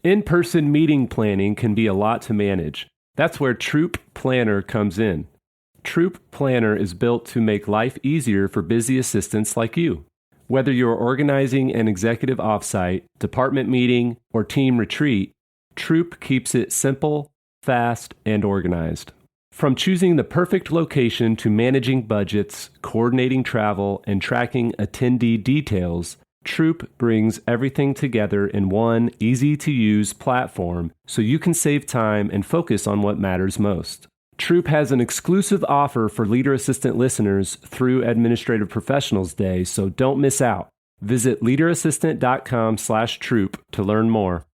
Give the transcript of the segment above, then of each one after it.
In-person meeting planning can be a lot to manage. That's where Troop Planner comes in. Troop Planner is built to make life easier for busy assistants like you. Whether you're organizing an executive offsite, department meeting, or team retreat, Troop keeps it simple, fast, and organized. From choosing the perfect location to managing budgets, coordinating travel, and tracking attendee details, Troop brings everything together in one easy-to-use platform so you can save time and focus on what matters most. Troop has an exclusive offer for Leader Assistant listeners through Administrative Professionals Day, so don't miss out. Visit leaderassistant.com/Troop to learn more.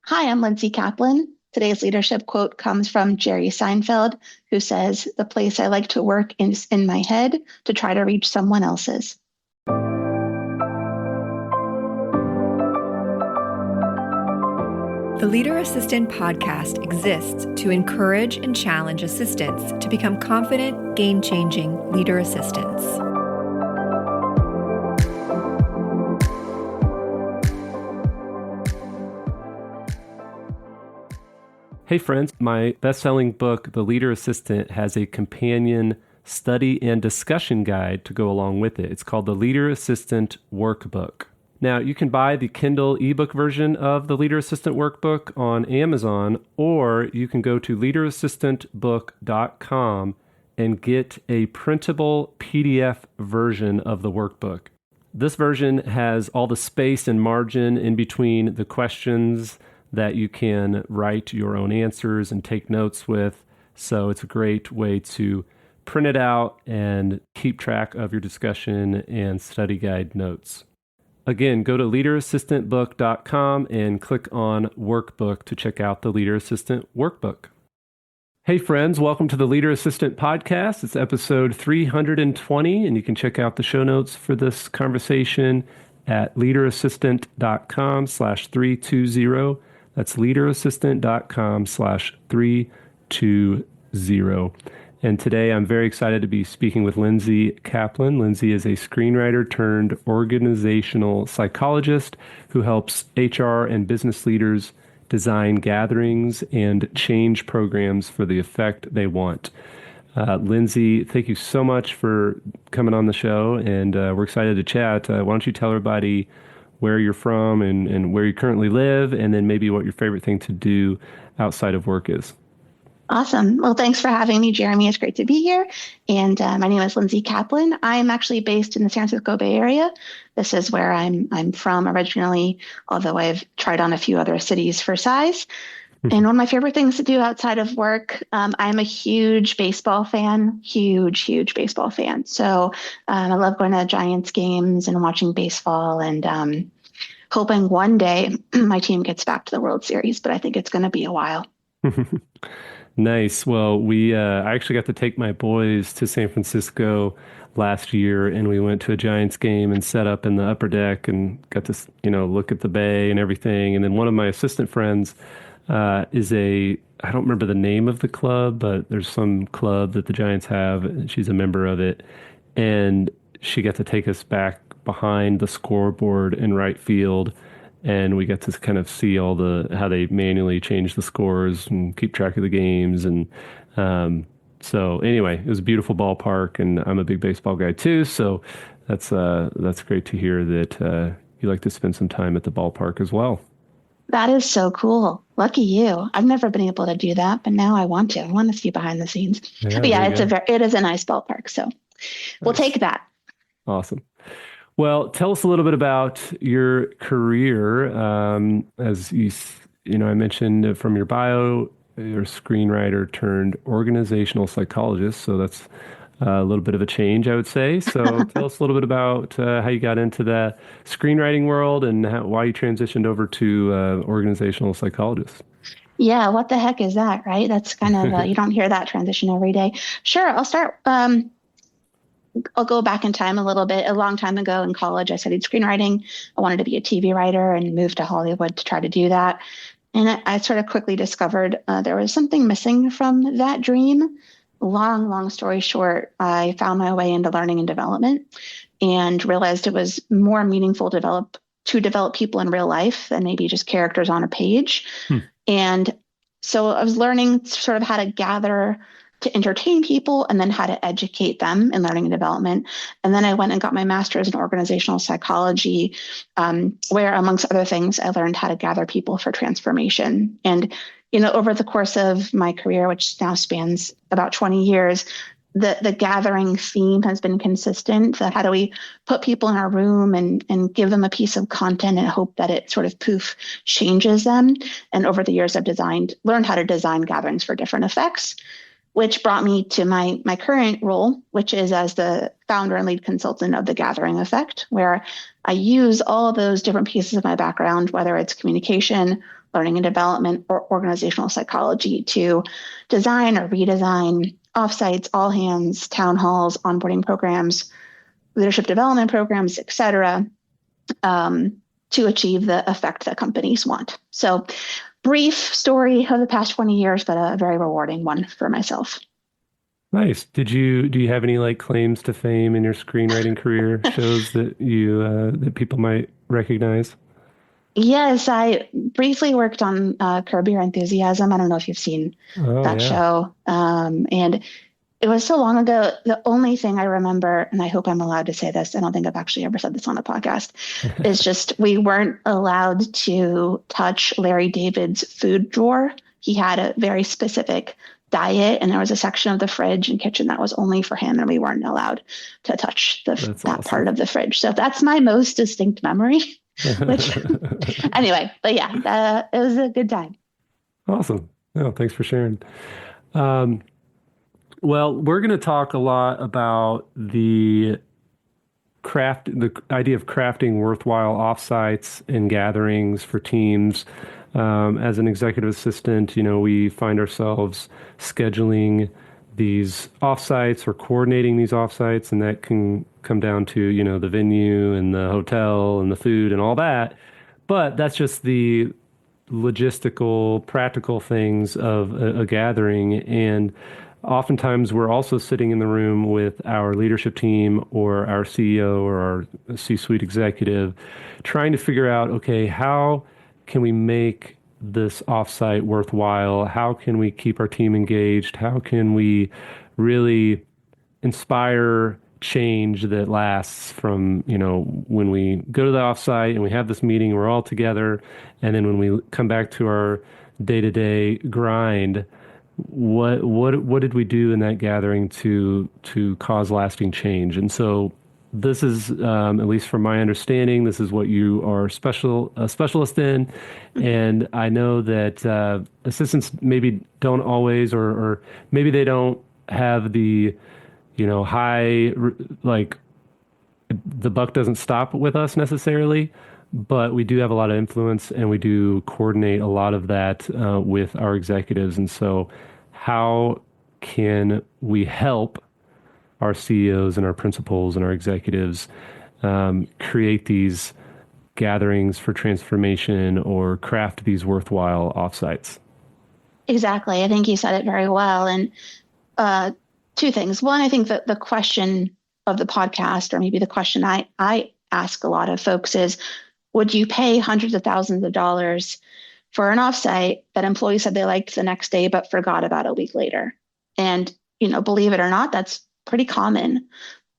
Hi, I'm Lindsey Caplan. Today's leadership quote comes from Jerry Seinfeld, who says, "The place I like to work is in my head to try to reach someone else's." The Leader Assistant podcast exists to encourage and challenge assistants to become confident, game-changing leader assistants. Hey friends, my best-selling book, The Leader Assistant, has a companion study and discussion guide to go along with it. It's called the Leader Assistant Workbook. Now, you can buy the Kindle ebook version of the Leader Assistant Workbook on Amazon, or you can go to leaderassistantbook.com and get a printable PDF version of the workbook. This version has all the space and margin in between the questions that you can write your own answers and take notes with. So it's a great way to print it out and keep track of your discussion and study guide notes. Again, go to leaderassistantbook.com and click on Workbook to check out the Leader Assistant Workbook. Hey friends, welcome to the Leader Assistant Podcast. It's episode 320, and you can check out the show notes for this conversation at leaderassistant.com/320. That's leaderassistant.com/320. And today I'm very excited to be speaking with Lindsey Caplan. Lindsey is a screenwriter turned organizational psychologist who helps HR and business leaders design gatherings and change programs for the effect they want. Lindsey, thank you so much for coming on the show, and we're excited to chat. Why don't you tell everybody where you're from and where you currently live, and then maybe what your favorite thing to do outside of work is. Awesome. Well, thanks for having me, Jeremy. It's great to be here. And my name is Lindsey Caplan. I'm actually based in the San Francisco Bay Area. This is where I'm from originally, although I've tried on a few other cities for size. And one of my favorite things to do outside of work, I'm a huge baseball fan, huge baseball fan. So I love going to Giants games and watching baseball and hoping one day my team gets back to the World Series, but I think it's going to be a while. Nice. Well, I actually got to take my boys to San Francisco last year, and we went to a Giants game and set up in the upper deck and got to, look at the bay and everything. And then one of my assistant friends I don't remember the name of the club, but there's some club that the Giants have, and she's a member of it. And she got to take us back behind the scoreboard in right field. And we got to kind of see how they manually change the scores and keep track of the games. And so anyway, it was a beautiful ballpark, and I'm a big baseball guy too. So that's great to hear that you like to spend some time at the ballpark as well. That is so cool. Lucky you. I've never been able to do that, but now I want to. I want to see behind the scenes. Yeah, but yeah, it is a nice ballpark. So we'll take that. Awesome. Well, tell us a little bit about your career. As I mentioned from your bio, you're a screenwriter turned organizational psychologist. So that's a little bit of a change, I would say. So tell us a little bit about how you got into the screenwriting world and why you transitioned over to organizational psychologist. Yeah, what the heck is that, right? That's kind of, you don't hear that transition every day. Sure, I'll start. I'll go back in time a little bit. A long time ago in college, I studied screenwriting. I wanted to be a TV writer and moved to Hollywood to try to do that. And I sort of quickly discovered there was something missing from that dream. Long story short, I found my way into learning and development and realized it was more meaningful to develop to develop people in real life than maybe just characters on a page. Hmm. And so I was learning sort of how to gather to entertain people and then how to educate them in learning and development. And then I went and got my master's in organizational psychology, where, amongst other things, I learned how to gather people for transformation. And, over the course of my career, which now spans about 20 years, the gathering theme has been consistent. So how do we put people in our room and give them a piece of content and hope that it sort of changes them? And over the years, I've learned how to design gatherings for different effects, which brought me to my current role, which is as the founder and lead consultant of the Gathering Effect, where I use all of those different pieces of my background, whether it's communication, learning and development, or organizational psychology, to design or redesign offsites, all hands, town halls, onboarding programs, leadership development programs, et cetera, to achieve the effect that companies want. So, brief story of the past 20 years, but a very rewarding one for myself. Nice. Do you have any claims to fame in your screenwriting career, shows that that people might recognize? Yes, I briefly worked on Curb Your Enthusiasm. I don't know if you've seen that show. And it was so long ago. The only thing I remember, and I hope I'm allowed to say this, I don't think I've actually ever said this on a podcast, is just we weren't allowed to touch Larry David's food drawer. He had a very specific diet, and there was a section of the fridge and kitchen that was only for him, and we weren't allowed to touch that part of the fridge. So that's my most distinct memory. Which, anyway, but yeah, it was a good time. Awesome. No, thanks for sharing. Well, we're going to talk a lot about the idea of crafting worthwhile offsites and gatherings for teams. As an executive assistant, we find ourselves scheduling these offsites or coordinating these offsites, and that can come down to, the venue and the hotel and the food and all that. But that's just the logistical, practical things of a gathering. And oftentimes we're also sitting in the room with our leadership team or our CEO or our C-suite executive trying to figure out, okay, how can we make this offsite worthwhile? How can we keep our team engaged? How can we really inspire change that lasts from, when we go to the offsite and we have this meeting, we're all together, and then when we come back to our day-to-day grind, what did we do in that gathering to cause lasting change? And so this is, at least from my understanding, this is what you are a specialist in. And I know that assistants maybe don't always, or maybe they don't have the, high, the buck doesn't stop with us necessarily, but we do have a lot of influence and we do coordinate a lot of that with our executives. And so how can we help our CEOs and our principals and our executives create these gatherings for transformation or craft these worthwhile offsites? Exactly. I think you said it very well. And two things. One, I think that the question of the podcast, or maybe the question I ask a lot of folks is, would you pay hundreds of thousands of dollars for an offsite that employees said they liked the next day but forgot about a week later? And, believe it or not, that's pretty common.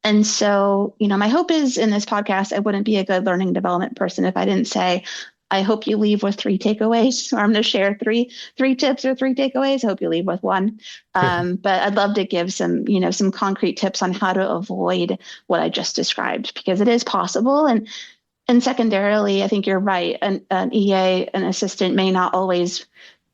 And so, my hope is in this podcast, I wouldn't be a good learning and development person if I didn't say, I hope you leave with 3 takeaways, or I'm going to share three tips or 3 takeaways. I hope you leave with one. But I'd love to give some concrete tips on how to avoid what I just described, because it is possible. And secondarily, I think you're right. An EA, an assistant, may not always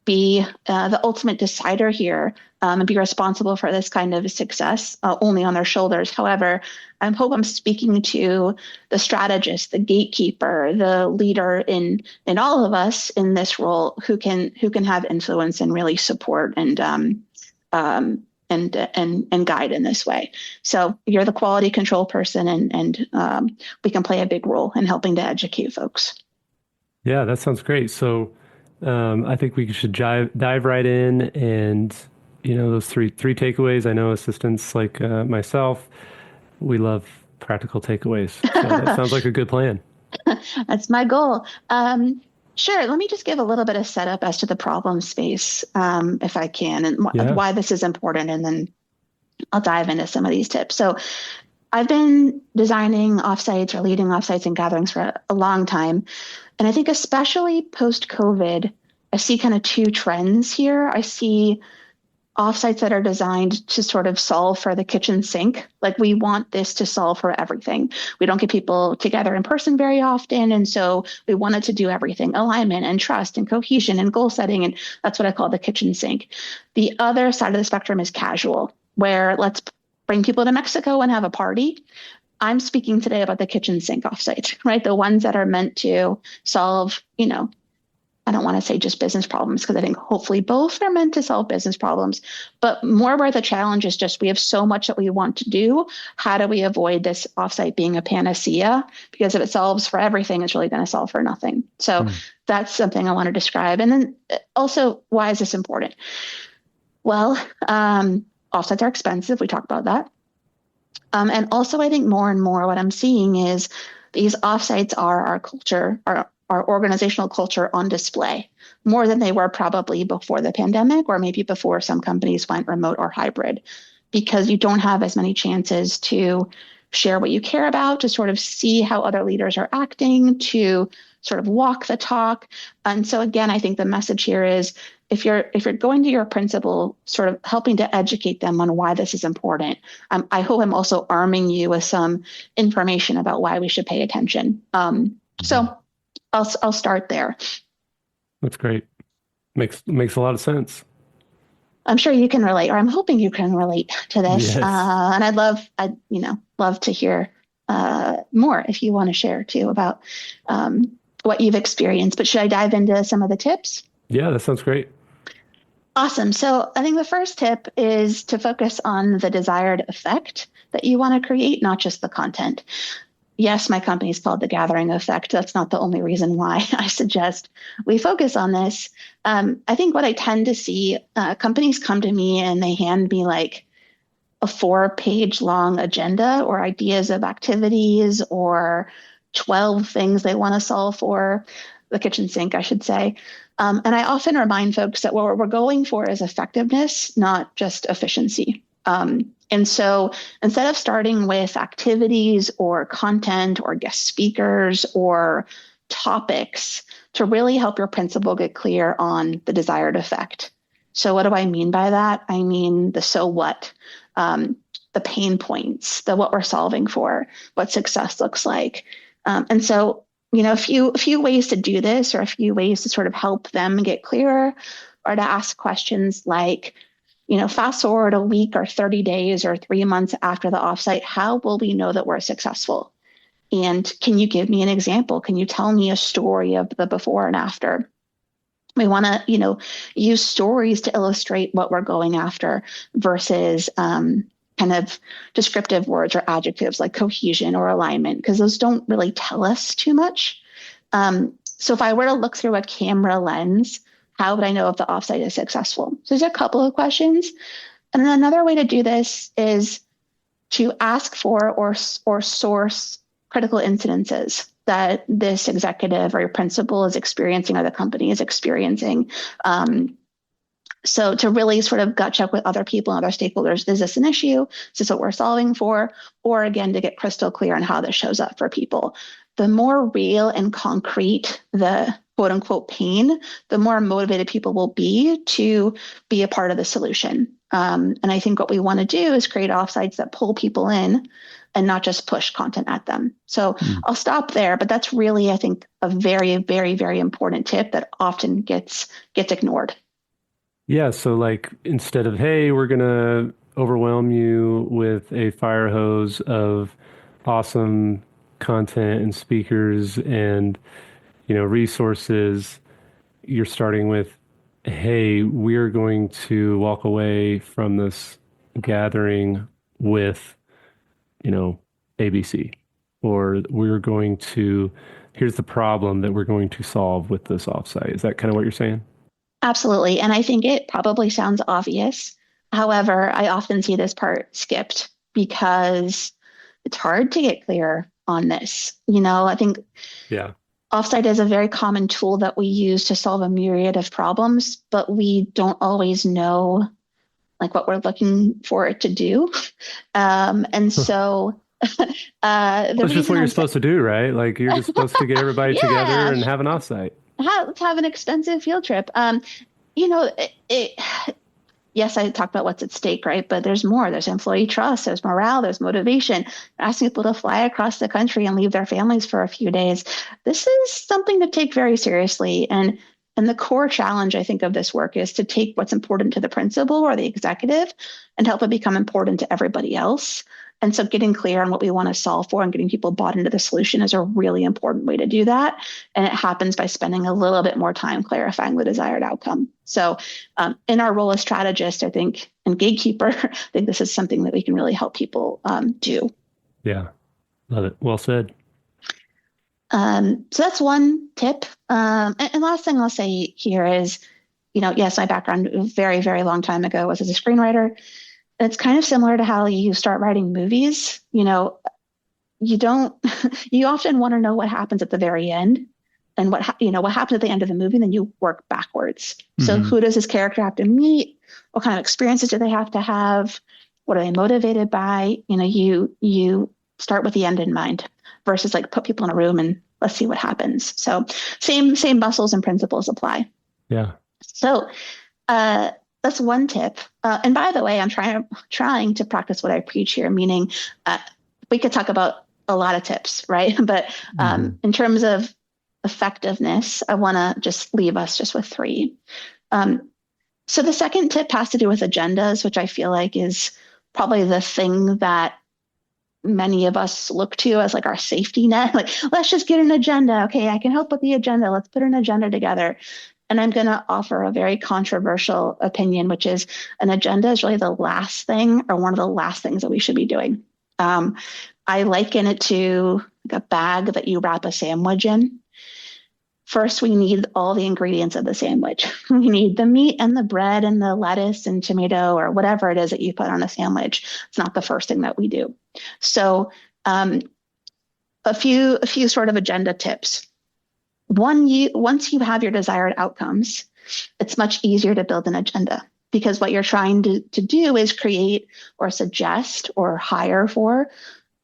be the ultimate decider here and be responsible for this kind of success only on their shoulders. However, I hope I'm speaking to the strategist, the gatekeeper, the leader in all of us in this role who can have influence and really support and guide in this way. So you're the quality control person, and we can play a big role in helping to educate folks. Yeah, that sounds great. So I think we should dive right in, and those three takeaways. I know assistants like myself, we love practical takeaways. So that sounds like a good plan. That's my goal. Sure. Let me just give a little bit of setup as to the problem space, if I can, and Yeah. why this is important, and then I'll dive into some of these tips. So I've been designing offsites or leading offsites and gatherings for a long time. And I think especially post-COVID, I see kind of two trends here. I see offsites that are designed to sort of solve for the kitchen sink. Like we want this to solve for everything. We don't get people together in person very often. And so we want it to do everything, alignment and trust and cohesion and goal setting. And that's what I call the kitchen sink. The other side of the spectrum is casual, where let's bring people to Mexico and have a party. I'm speaking today about the kitchen sink offsite, right? The ones that are meant to solve, I don't want to say just business problems, because I think hopefully both are meant to solve business problems, but more where the challenge is just we have so much that we want to do. How do we avoid this offsite being a panacea? Because if it solves for everything, it's really going to solve for nothing. So that's something I want to describe. And then also, why is this important? Well, offsets are expensive. We talked about that. And also, I think more and more what I'm seeing is these offsites are our culture, our organizational culture on display, more than they were probably before the pandemic, or maybe before some companies went remote or hybrid, because you don't have as many chances to share what you care about, to sort of see how other leaders are acting, to sort of walk the talk. And so again, I think the message here is if you're going to your principal, sort of helping to educate them on why this is important, I hope I'm also arming you with some information about why we should pay attention. So I'll start there. That's great. Makes a lot of sense. I'm sure you can relate, or I'm hoping you can relate to this. Yes. And I'd love to hear more if you want to share too about what you've experienced. But should I dive into some of the tips? Yeah, that sounds great. Awesome. So I think the first tip is to focus on the desired effect that you want to create, not just the content. Yes, my company is called The Gathering Effect. That's not the only reason why I suggest we focus on this. I think what I tend to see, companies come to me and they hand me like a 4-page long agenda or ideas of activities or 12 things they want to solve for the kitchen sink, I should say. And I often remind folks that what we're going for is effectiveness, not just efficiency. And so instead of starting with activities or content or guest speakers or topics, to really help your principal get clear on the desired effect. So what do I mean by that? I mean the so what, the pain points, the what we're solving for, what success looks like. And so, a few ways to do this, or a few ways to sort of help them get clearer, or to ask questions like, fast forward a week or 30 days or 3 months after the offsite, how will we know that we're successful? And can you give me an example? Can you tell me a story of the before and after? We want to, use stories to illustrate what we're going after versus kind of descriptive words or adjectives like cohesion or alignment, because those don't really tell us too much. So if I were to look through a camera lens, how would I know if the offsite is successful? So there's a couple of questions. And then another way to do this is to ask for or source critical incidences that this executive or your principal is experiencing or the company is experiencing. So to really sort of gut check with other people and other stakeholders, is this an issue? Is this what we're solving for? Or again, to get crystal clear on how this shows up for people. The more real and concrete the quote unquote pain, the more motivated people will be to be a part of the solution. And I think what we want to do is create offsites that pull people in and not just push content at them. So I'll stop there, but that's really, I think, a very, very, very important tip that often gets ignored. Yeah, so like instead of, hey, we're gonna overwhelm you with a fire hose of awesome content and speakers and, resources, you're starting with, hey, we're going to walk away from this gathering with, ABC, or here's the problem that we're going to solve with this offsite. Is that kind of what you're saying? Absolutely. And I think it probably sounds obvious. However, I often see this part skipped because it's hard to get clear on this. I think Yeah. Offsite is a very common tool that we use to solve a myriad of problems, but we don't always know like what we're looking for it to do. And so the That's just reason what you're I'm supposed to do, right? Like you're just supposed to get everybody together yeah, and have an offsite. let's have an expensive field trip. You know, yes, I talked about what's at stake, right? But there's more. There's employee trust, there's morale, there's motivation. Asking people to fly across the country and leave their families for a few days. This is something to take very seriously. And the core challenge, I think, of this work is to take what's important to the principal or the executive and help it become important to everybody else. And so getting clear on what we want to solve for and getting people bought into the solution is a really important way to do that. And it happens by spending a little bit more time clarifying the desired outcome. So in our role as strategist, I think, and gatekeeper, I think this is something that we can really help people do. Yeah. Love it. Well said. So that's one tip. And last thing I'll say here is, yes, my background a very, very long time ago was as a screenwriter. It's kind of similar to how you start writing movies. You often want to know what happens at the very end and what happens at the end of the movie, and then you work backwards. Mm-hmm. So who does this character have to meet? What kind of experiences do they have to have? What are they motivated by? You start with the end in mind versus like put people in a room and let's see what happens. So same muscles and principles apply. Yeah. So, that's one tip. And by the way, I'm trying to practice what I preach here, meaning we could talk about a lot of tips, right? But in terms of effectiveness, I want to just leave us just with 3. So the second tip has to do with agendas, which I feel like is probably the thing that many of us look to as like our safety net. Like, let's just get an agenda. Okay, I can help with the agenda. Let's put an agenda together. And I'm going to offer a very controversial opinion, which is an agenda is really the last thing or one of the last things that we should be doing. I liken it to like a bag that you wrap a sandwich in. First, we need all the ingredients of the sandwich. We need the meat and the bread and the lettuce and tomato or whatever it is that you put on a sandwich. It's not the first thing that we do. So a few sort of agenda tips. Once you have your desired outcomes, it's much easier to build an agenda because what you're trying to do is create or suggest or hire for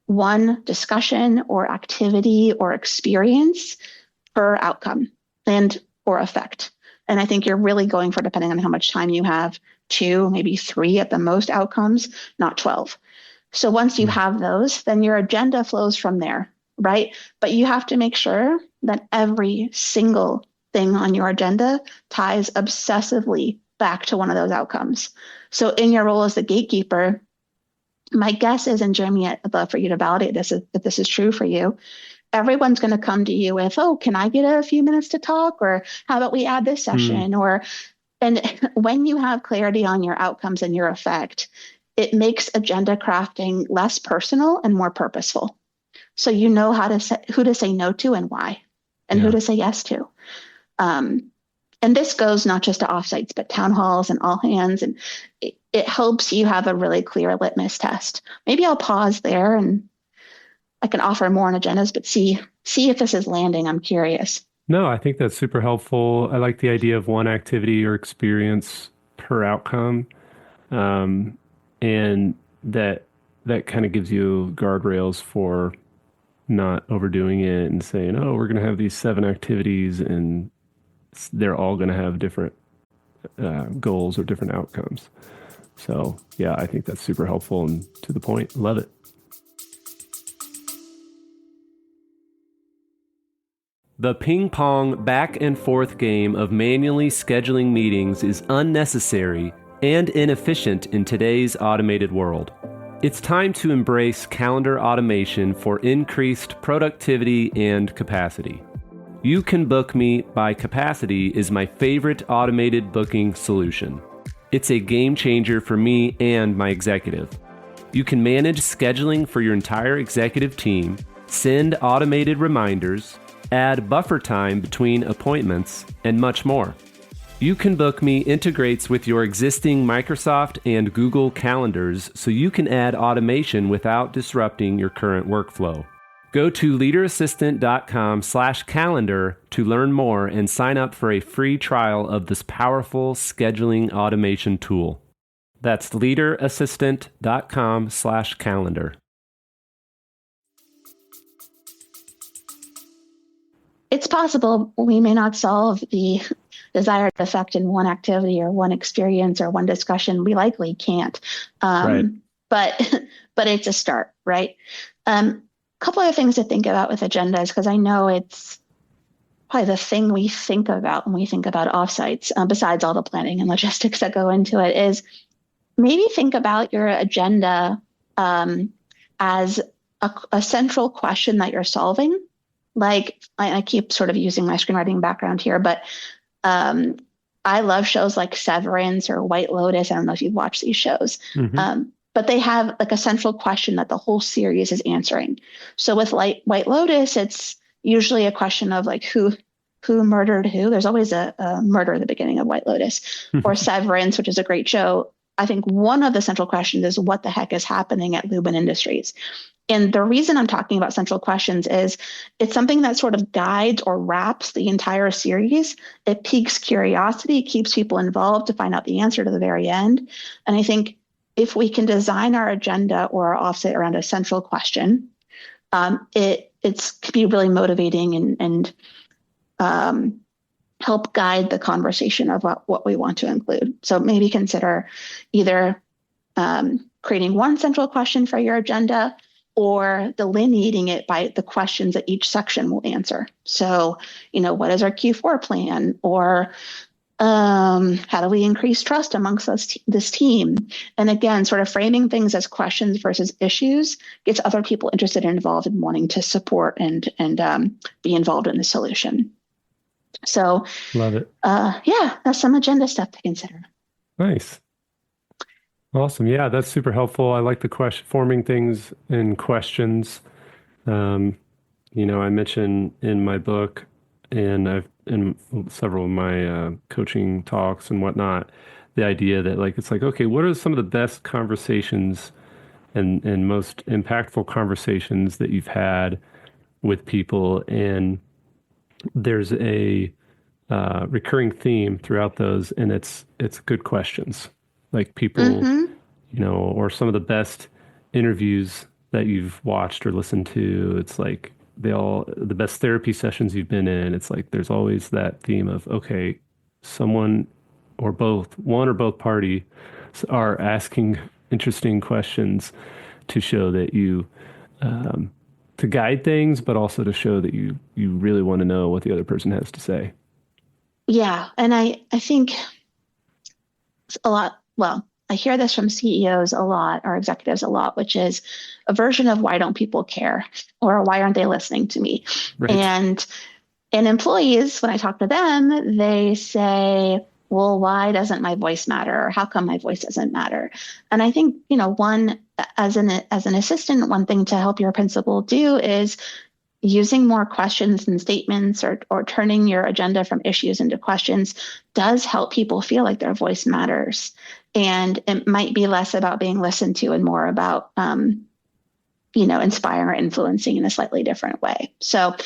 one discussion or activity or experience per outcome and or effect. And I think you're really going for, depending on how much time you have, 2, maybe 3 at the most outcomes, not 12. So once you have those, then your agenda flows from there, right? But you have to make sure that every single thing on your agenda ties obsessively back to one of those outcomes. So in your role as the gatekeeper, my guess is, and Jeremy, I'd love for you to validate this if this is true for you, everyone's going to come to you with, oh, can I get a few minutes to talk? Or how about we add this session? And when you have clarity on your outcomes and your effect, it makes agenda crafting less personal and more purposeful. So you know who to say no to and why, and who to say yes to. And this goes not just to offsites, but town halls and all hands. And it helps you have a really clear litmus test. Maybe I'll pause there and I can offer more on agendas, but see if this is landing. I'm curious. No, I think that's super helpful. I like the idea of one activity or experience per outcome. And that kind of gives you guardrails for not overdoing it and saying, oh, we're going to have these 7 activities and they're all going to have different goals or different outcomes. So yeah, I think that's super helpful and to the point. Love it. The ping pong back and forth game of manually scheduling meetings is unnecessary and inefficient in today's automated world. It's time to embrace calendar automation for increased productivity and capacity. You Can Book Me by Capacity is my favorite automated booking solution. It's a game changer for me and my executive. You can manage scheduling for your entire executive team, send automated reminders, add buffer time between appointments, and much more. You Can Book Me integrates with your existing Microsoft and Google calendars so you can add automation without disrupting your current workflow. Go to leaderassistant.com/calendar to learn more and sign up for a free trial of this powerful scheduling automation tool. That's leaderassistant.com/calendar. It's possible we may not solve the desired effect in one activity or one experience or one discussion. We likely can't. Right. But it's a start, right? Couple of things to think about with agendas, because I know it's probably the thing we think about when we think about offsites, besides all the planning and logistics that go into it, is maybe think about your agenda as a central question that you're solving. Like, I keep sort of using my screenwriting background here, but I love shows like Severance or White Lotus. I don't know if you've watched these shows. But they have like a central question that the whole series is answering. So with White Lotus, it's usually a question of like who murdered who. There's always a murder at the beginning of White Lotus. Or Severance, which is a great show. I think one of the central questions is what the heck is happening at Lubin Industries. And the reason I'm talking about central questions is it's something that sort of guides or wraps the entire series. It piques curiosity, keeps people involved to find out the answer to the very end. And I think if we can design our agenda or our offsite around a central question, it can be really motivating and help guide the conversation of what we want to include. So maybe consider either creating one central question for your agenda or delineating it by the questions that each section will answer. So, what is our Q4 plan? Or how do we increase trust amongst this team? And again, sort of framing things as questions versus issues gets other people interested and involved in wanting to support and be involved in the solution. So, love it. That's some agenda stuff to consider. Nice. Awesome. Yeah, that's super helpful. I like the question, forming things in questions. I mentioned in my book, and I've in several of my coaching talks and whatnot, the idea that it's like, okay, what are some of the best conversations and most impactful conversations that you've had with people? And there's a recurring theme throughout those, and it's good questions. Like people, or some of the best interviews that you've watched or listened to. It's like the best therapy sessions you've been in. It's like there's always that theme of, okay, someone or both, one or both parties are asking interesting questions to show that you, to guide things, but also to show that you really want to know what the other person has to say. Yeah. And I think a lot, I hear this from CEOs a lot, or executives a lot, which is a version of why don't people care, or why aren't they listening to me? Right. And employees, when I talk to them, they say, well, why doesn't my voice matter? Or how come my voice doesn't matter? And I think, one, as an assistant, one thing to help your principal do is using more questions and statements or turning your agenda from issues into questions does help people feel like their voice matters. And it might be less about being listened to and more about, inspiring or influencing in a slightly different way. So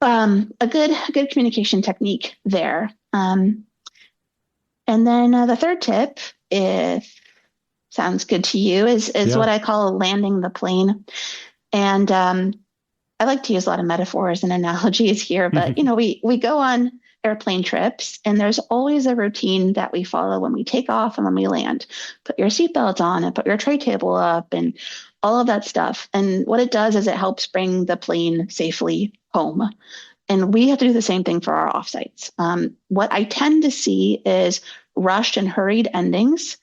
a good communication technique there. And then the third tip, if sounds good to you, is what I call landing the plane. And I like to use a lot of metaphors and analogies here, but we go on airplane trips, and there's always a routine that we follow when we take off and when we land. Put your seatbelt on and put your tray table up and all of that stuff. And what it does is it helps bring the plane safely home. And we have to do the same thing for our offsites. What I tend to see is rushed and hurried endings,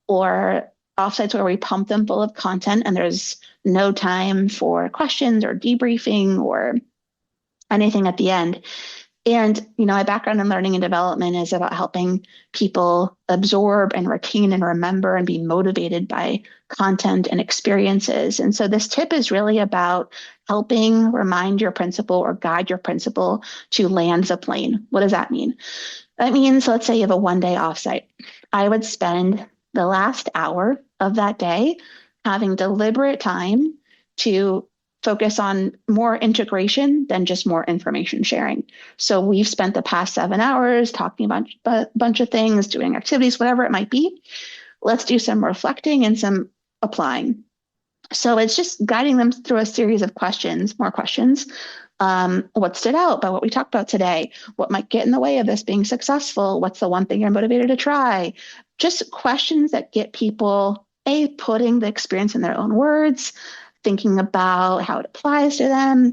or offsites where we pump them full of content and there's no time for questions or debriefing or anything at the end. And, my background in learning and development is about helping people absorb and retain and remember and be motivated by content and experiences. And so this tip is really about helping remind your principal or guide your principal to land the plane. What does that mean? That means, let's say you have a one-day offsite. I would spend the last hour of that day having deliberate time to focus on more integration than just more information sharing. So we've spent the past 7 hours talking about a bunch of things, doing activities, whatever it might be. Let's do some reflecting and some applying. So it's just guiding them through a series of questions, more questions. What stood out by what we talked about today? What might get in the way of this being successful? What's the one thing you're motivated to try? Just questions that get people, putting the experience in their own words, thinking about how it applies to them,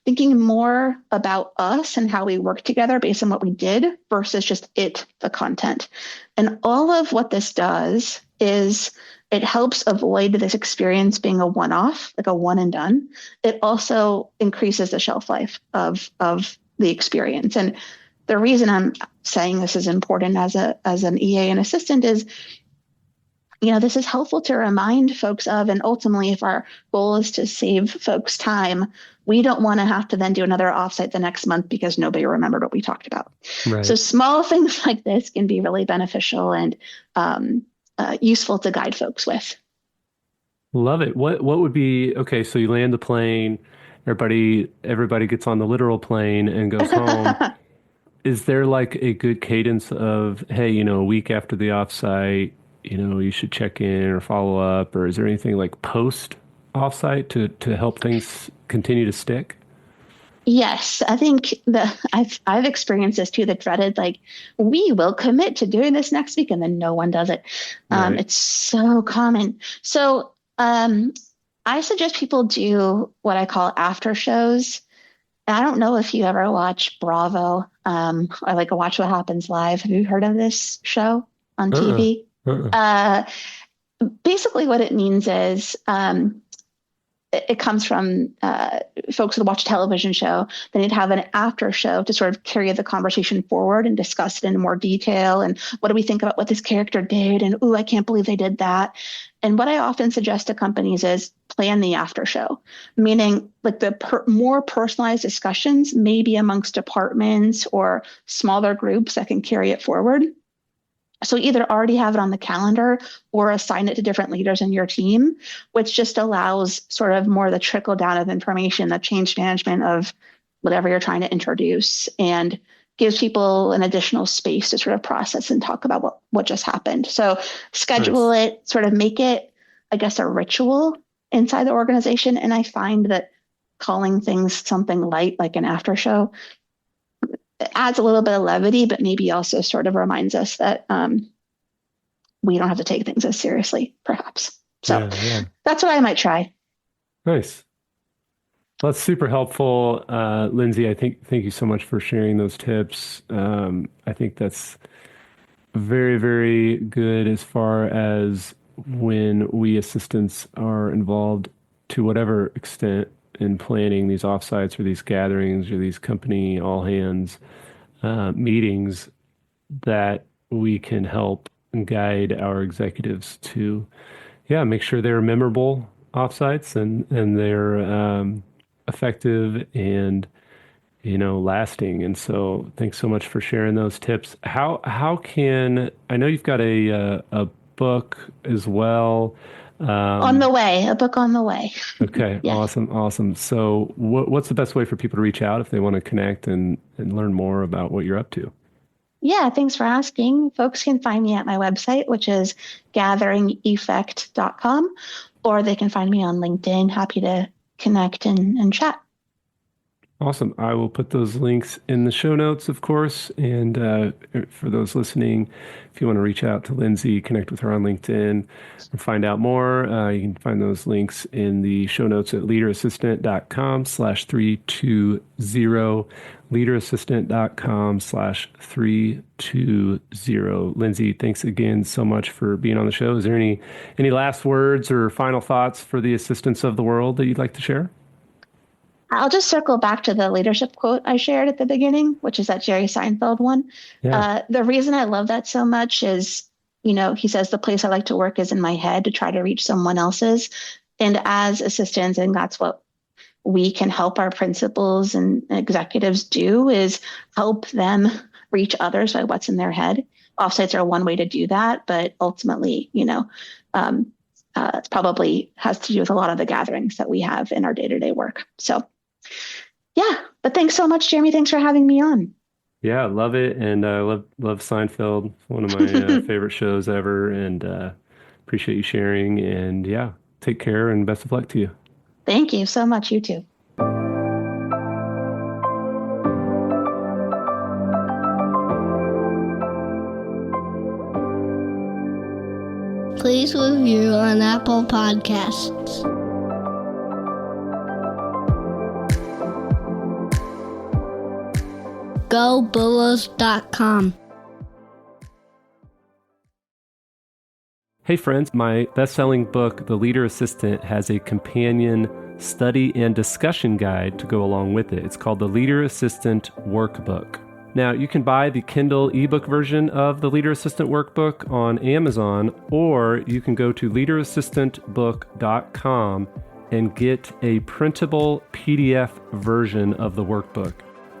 thinking more about us and how we work together based on what we did versus just the content. And all of what this does is it helps avoid this experience being a one-off, like a one and done. It also increases the shelf life of the experience. And the reason I'm saying this is important as an EA and assistant is, this is helpful to remind folks of, and ultimately, if our goal is to save folks time, we don't want to have to then do another offsite the next month because nobody remembered what we talked about. Right. So small things like this can be really beneficial and useful to guide folks with. Love it. What would be, okay, so you land the plane, everybody gets on the literal plane and goes home. Is there like a good cadence of, hey, a week after the offsite, you should check in or follow up, or is there anything like post offsite to help things continue to stick? Yes, I think I've experienced this too, the dreaded, like, we will commit to doing this next week and then no one does it. Right. It's so common. So I suggest people do what I call after shows. I don't know if you ever watch Bravo or like Watch What Happens Live. Have you heard of this show on TV? Basically what it means is it comes from folks who watch a television show. Then you'd have an after show to sort of carry the conversation forward and discuss it in more detail. And what do we think about what this character did? And, I can't believe they did that. And what I often suggest to companies is plan the after show, meaning like the more personalized discussions, maybe amongst departments or smaller groups that can carry it forward. So either already have it on the calendar or assign it to different leaders in your team, which just allows sort of more the trickle down of information, the change management of whatever you're trying to introduce, and gives people an additional space to sort of process and talk about what just happened. So schedule it, sort of make it, I guess, a ritual inside the organization. And I find that calling things something light, like an after show, it adds a little bit of levity, but maybe also sort of reminds us that we don't have to take things as seriously, perhaps. So That's what I might try. Nice. Well, that's super helpful. Lindsey, thank you so much for sharing those tips. I think that's very, very good as far as when we assistants are involved to whatever extent in planning these offsites or these gatherings or these company all hands meetings, that we can help guide our executives to, make sure they're memorable offsites and they're effective and lasting. And so, thanks so much for sharing those tips. How can I know you've got a book as well? On the way, a book on the way. Okay, yes. Awesome. So what's the best way for people to reach out if they want to connect and learn more about what you're up to? Yeah, thanks for asking. Folks can find me at my website, which is gatheringeffect.com, or they can find me on LinkedIn. Happy to connect and chat. Awesome. I will put those links in the show notes, of course. And for those listening, if you want to reach out to Lindsey, connect with her on LinkedIn and find out more, you can find those links in the show notes at leaderassistant.com/320, leaderassistant.com/320. Lindsey, thanks again so much for being on the show. Is there any last words or final thoughts for the assistants of the world that you'd like to share? I'll just circle back to the leadership quote I shared at the beginning, which is that Jerry Seinfeld one. Yeah. The reason I love that so much is, he says, the place I like to work is in my head to try to reach someone else's. And as assistants, and that's what we can help our principals and executives do, is help them reach others by what's in their head. Offsites are one way to do that, but ultimately, it probably has to do with a lot of the gatherings that we have in our day-to-day work. So yeah, but thanks so much, Jeremy. Thanks for having me on. Yeah, I love it. And I love Seinfeld. It's one of my favorite shows ever. And appreciate you sharing. And yeah, take care and best of luck to you. Thank you so much. You too. Please review on Apple Podcasts. GoBulls.com. Hey friends, my best-selling book, The Leader Assistant, has a companion study and discussion guide to go along with it. It's called The Leader Assistant Workbook. Now, you can buy the Kindle ebook version of the Leader Assistant Workbook on Amazon, or you can go to leaderassistantbook.com and get a printable PDF version of the workbook.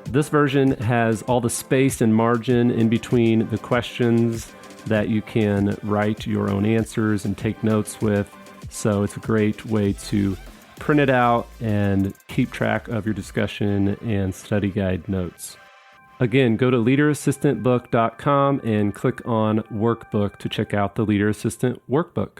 This version has all the space and margin in between the questions that you can write your own answers and take notes with. So it's a great way to print it out and keep track of your discussion and study guide notes. Again, go to leaderassistantbook.com and click on Workbook to check out the Leader Assistant Workbook.